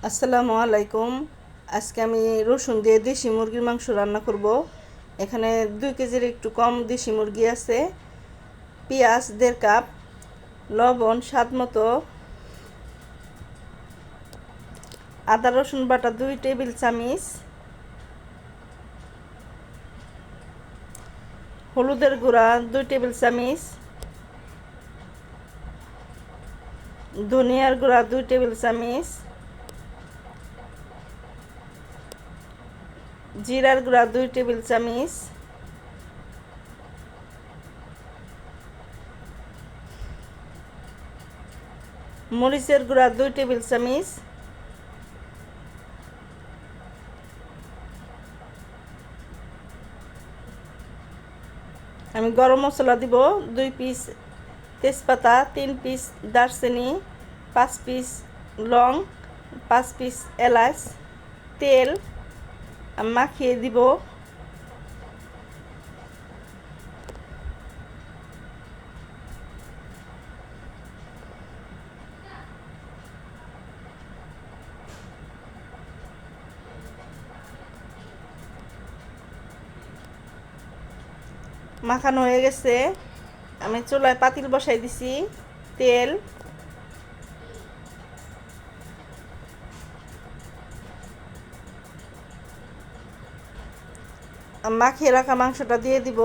আসসালামু আলাইকুম। আজকে আমি রসুন দিয়ে দেশি মুরগির মাংস রান্না করব। এখানে 2 কেজির একটু কম দেশি মুরগি আছে, পেঁয়াজ 1.5 কাপ, লবণ স্বাদ মতো, আদা রসুন বাটা 2 টেবিল চামচ, হলুদের গুঁড়া 2 টেবিল চামচ, ধনিয়ার গুঁড়া 2 টেবিল চামচ, জিরার গুঁড়া 2 টেবিল চামচ, মরিচের গুঁড়া 2 টেবিল চামচ, আমি গরম মশলা দিব 2 পিস তেজপাতা, 3 পিস দারচিনি, 5 পিস লং, 5 পিস এলাচ, তেল মাখিয়ে দিব। মাখানো হয়ে গেছে, আমি চুলায় পাতিল বসাই দিছি। তেল, মাখিয়ে রাখা মাংসটা দিয়ে দিব।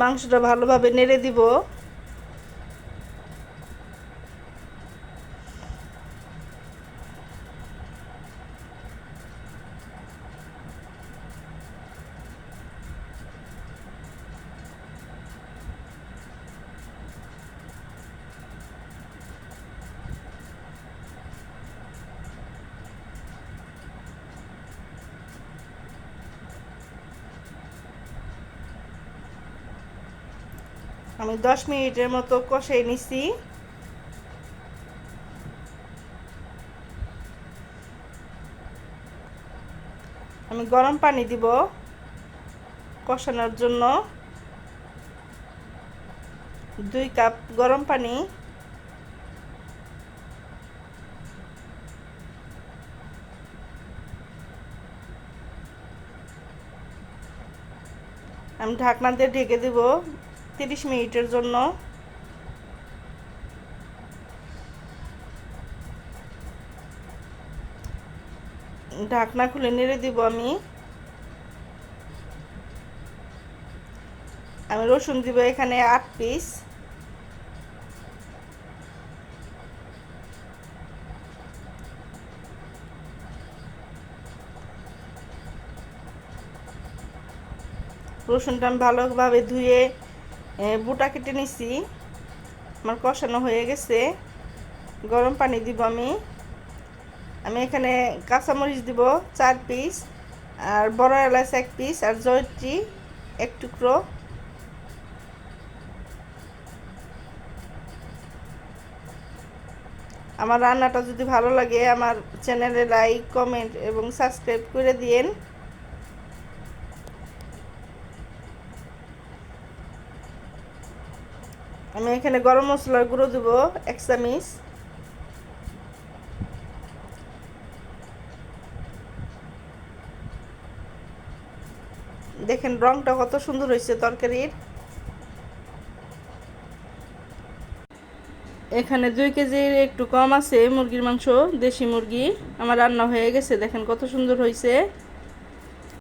মাংসটা ভালোভাবে নেড়ে দিব। আমি 10 মিনিটের মতো কষিয়ে নিছি। আমি গরম পানি দিব কষানোর জন্য, 2 কাপ গরম পানি। আমি ঢাকনা দিয়ে ঢেকে দিব 30 মিনিটের জন্য। ঢাকনা খুলে নেড়ে দিব। আমি রসুন দিব এখানে 8 পিস। রসুনটা আমি ভালোভাবে ধুয়ে বুটা কেটে নিছি। আমার কষানো হয়ে গেছে। গরম পানি দিব আমি এখানে কাঁচামরিচ দিব 4 পিস, আর বড় এলাচ 1 পিস, আর জয়ত্রী 1 টুকরো। আমার রান্নাটা যদি ভালো লাগে আমার চ্যানেলে লাইক, কমেন্ট এবং সাবস্ক্রাইব করে দিয়েন। আমি এখানে গরম মশলার গুঁড়ো দেব 1 চামচ। দেখেন রংটা কত সুন্দর হয়েছে তরকারির। এখানে 2 কেজির একটু কম আছে মুরগির মাংস, দেশি মুরগি। আমার রান্না হয়ে গেছে, দেখেন কত সুন্দর হয়েছে।